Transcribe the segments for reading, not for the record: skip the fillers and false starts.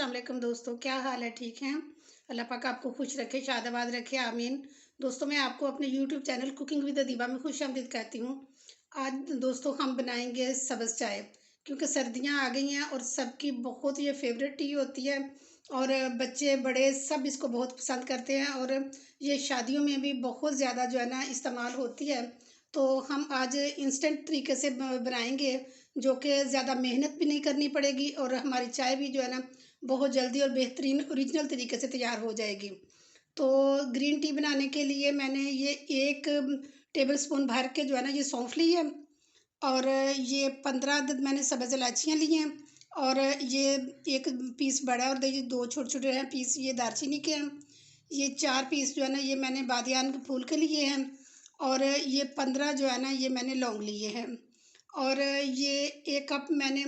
अस्सलाम वालेकुम दोस्तों, क्या हाल है? ठीक हैं? अल्लाह पाक आपको खुश रखे, शादाबाद रखे, आमीन। दोस्तों, मैं आपको अपने YouTube channel cooking with Adiba में खुशामदीद कहती हूँ। आज दोस्तों हम बनाएंगे सब्ज़ चाय, क्योंकि सर्दियाँ आ गई हैं और सबकी बहुत ये फेवरेट टी होती है और बच्चे बड़े सब इसको बहुत पसंद करते हैं और ये शादियों में भी बहुत ज़्यादा जो है ना इस्तेमाल होती है। तो हम आज इंस्टेंट तरीके से बनाएंगे, जो कि ज़्यादा मेहनत भी नहीं करनी पड़ेगी और हमारी चाय भी जो है ना बहुत जल्दी और बेहतरीन ओरिजिनल तरीके से तैयार हो जाएगी। तो ग्रीन टी बनाने के लिए मैंने ये 1 टेबलस्पून भर के जो है ना ये सौंफ ली है और ये 15 अदद मैंने सब्ज़ इलायचियाँ ली हैं और ये 1 पीस बड़ा और ये 2 छोटे-छोटे हैं पीस ये दालचीनी के हैं। ये 4 पीस जो है ना ये मैंने बादियान के फूल के लिए हैं और ये 15 जो है ना ये मैंने लौंग लिए हैं और ये 1 कप मैंने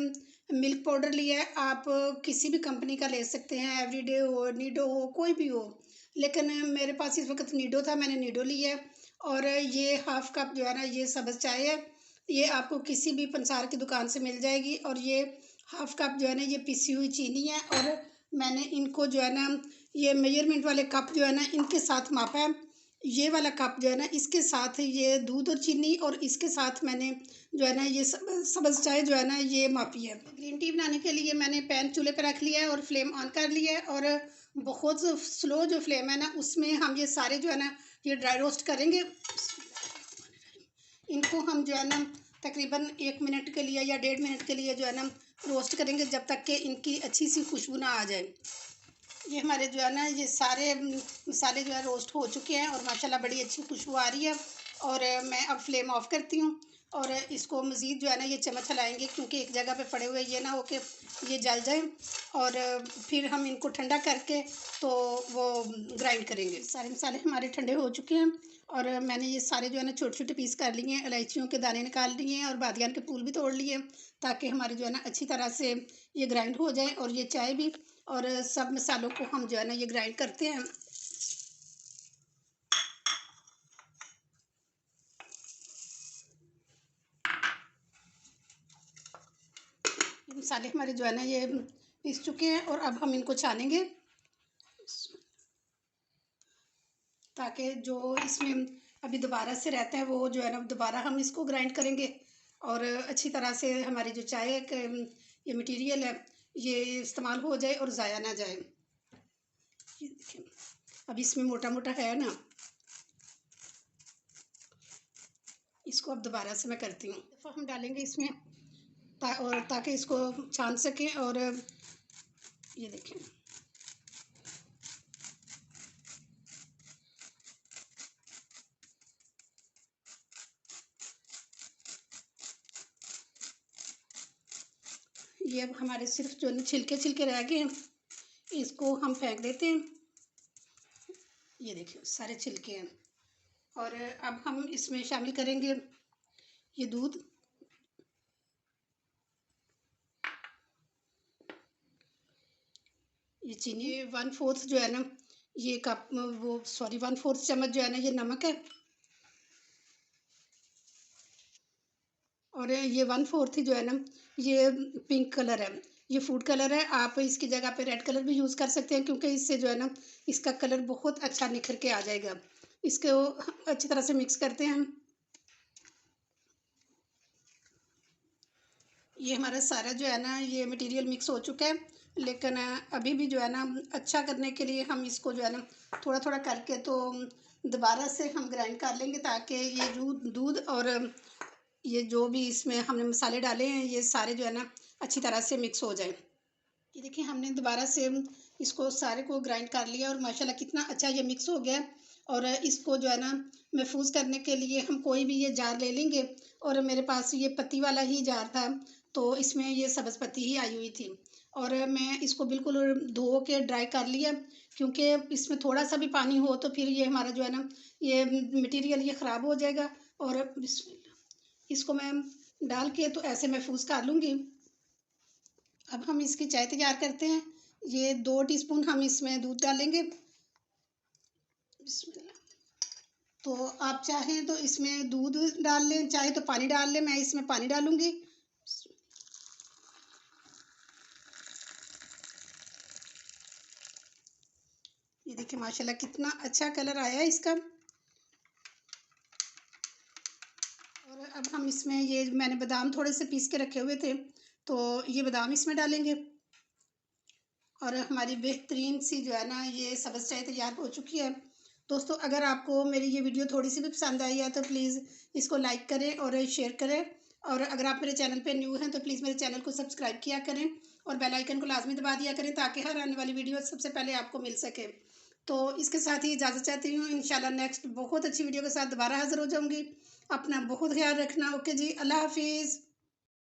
मिल्क पाउडर लिया है। आप किसी भी कंपनी का ले सकते हैं, एवरीडे हो, निडो हो, कोई भी हो, लेकिन मेरे पास इस वक्त निडो था, मैंने निडो लिया है। और ये हाफ कप जो है ना ये सब्ज़ चाय है, ये आपको किसी भी पंसार की दुकान से मिल जाएगी और ये हाफ कप जो है ना ये पिसी हुई चीनी है और मैंने इनको जो है ना ये मेजरमेंट वाले कप जो है ना इनके साथ मापा है। ये वाला कप जो है ना इसके साथ ये दूध और चीनी और इसके साथ मैंने जो है ना ये सब्ज़ चाय जो है ना ये मापी है। ग्रीन टी बनाने के लिए मैंने पैन चूल्हे पे रख लिया है और फ्लेम ऑन कर लिया है और बहुत स्लो जो फ्लेम है ना उसमें हम ये सारे जो है ना ये ड्राई रोस्ट करेंगे। इनको हम जो है ना तकरीबन 1 मिनट के लिए या 1.5 मिनट के लिए जो है ना रोस्ट करेंगे, जब तक कि इनकी अच्छी सी खुशबू ना आ जाए। ये हमारे जो है ना ये सारे मसाले जो है रोस्ट हो चुके हैं और माशाल्लाह बड़ी अच्छी खुशबू आ रही है और मैं अब फ्लेम ऑफ करती हूँ और इसको मज़ीद जो है ना ये चम्मच हिलाएंगे, क्योंकि एक जगह पे पड़े हुए ये ना हो कि ये जल जाए और फिर हम इनको ठंडा करके तो वो ग्राइंड करेंगे। सारे मसाले हमारे ठंडे हो चुके हैं और मैंने ये सारे जो है ना छोटे छोटे पीस कर लिए हैं, इलायचियों के दाने निकाल लिए हैं और बादियान के फूल भी तोड़ लिए, ताकि हमारे जो है ना अच्छी तरह से ये ग्राइंड हो जाए और ये चाय भी और सब मसालों को हम जो है ना ये ग्राइंड करते हैं। मसाले हमारे जो है ना ये पीस चुके हैं और अब हम इनको छानेंगे, ताकि जो इसमें अभी दोबारा से रहता है वो जो है ना दोबारा हम इसको ग्राइंड करेंगे और अच्छी तरह से हमारी जो चाय का ये मटेरियल है ये इस्तेमाल हो जाए और ज़ाया ना जाए। ये देखिए अब इसमें मोटा मोटा है ना, इसको अब दोबारा से मैं करती हूँ। दफ़ा हम डालेंगे इसमें और ताकि इसको छान सकें और ये देखें ये अब हमारे सिर्फ जो छिलके छिलके रह गए हैं इसको हम फेंक देते हैं। ये देखिए सारे छिलके हैं और अब हम इसमें शामिल करेंगे ये दूध। ये चीनी 1/4 जो है ना ये कप वो सॉरी 1/4 चम्मच जो है ना ये नमक है और ये 1/4 ही जो है ना ये पिंक कलर है, ये फूड कलर है। आप इसकी जगह पे रेड कलर भी यूज़ कर सकते हैं, क्योंकि इससे जो है ना इसका कलर बहुत अच्छा निखर के आ जाएगा। इसको अच्छी तरह से मिक्स करते हैं हम। ये हमारा सारा जो है ना ये मटेरियल मिक्स हो चुका है, लेकिन अभी भी जो है ना अच्छा करने के लिए हम इसको जो है ना थोड़ा थोड़ा करके तो दोबारा से हम ग्राइंड कर लेंगे, ताकि ये दूध दूध और ये जो भी इसमें हमने मसाले डाले हैं ये सारे जो है ना अच्छी तरह से मिक्स हो जाए। ये देखिए हमने दोबारा से इसको सारे को ग्राइंड कर लिया और माशाल्लाह कितना अच्छा ये मिक्स हो गया। और इसको जो है ना महफूज करने के लिए हम कोई भी ये जार ले लेंगे और मेरे पास ये पत्ती वाला ही जार था, तो इसमें ये सब्ज़ पत्ती ही आई हुई थी और मैं इसको बिल्कुल धो के ड्राई कर लिया, क्योंकि इसमें थोड़ा सा भी पानी हो तो फिर ये हमारा जो है ना ये मटेरियल ये ख़राब हो जाएगा। और इसको मैं डाल के तो ऐसे महफूज कर लूँगी। अब हम इसकी चाय तैयार करते हैं। ये 2 टीस्पून हम इसमें दूध डालेंगे। बिस्मिल्लाह। तो आप चाहें तो इसमें दूध डाल लें, चाहे तो पानी डाल लें, मैं इसमें पानी डालूंगी। देखिए माशाल्लाह कितना अच्छा कलर आया है इसका। और अब हम इसमें ये मैंने बादाम थोड़े से पीस के रखे हुए थे, तो ये बादाम इसमें डालेंगे। और हमारी बेहतरीन सी जो है ना ये सब्ज़ चाय तैयार हो चुकी है। दोस्तों अगर आपको मेरी ये वीडियो थोड़ी सी भी पसंद आई है तो प्लीज़ इसको लाइक करें और शेयर करें। और अगर आप मेरे चैनल पे न्यू हैं तो प्लीज़ मेरे चैनल को सब्सक्राइब किया करें और बेल आइकन को लाजमी दबा दिया करें ताकि हर आने वाली वीडियो सबसे पहले आपको मिल सके। तो इसके साथ ही इजाज़त चाहती हूँ। इंशाल्लाह नेक्स्ट बहुत अच्छी वीडियो के साथ दोबारा हाज़िर हो जाऊँगी। अपना बहुत ख्याल रखना। ओके जी, अल्लाह हाफ़िज़।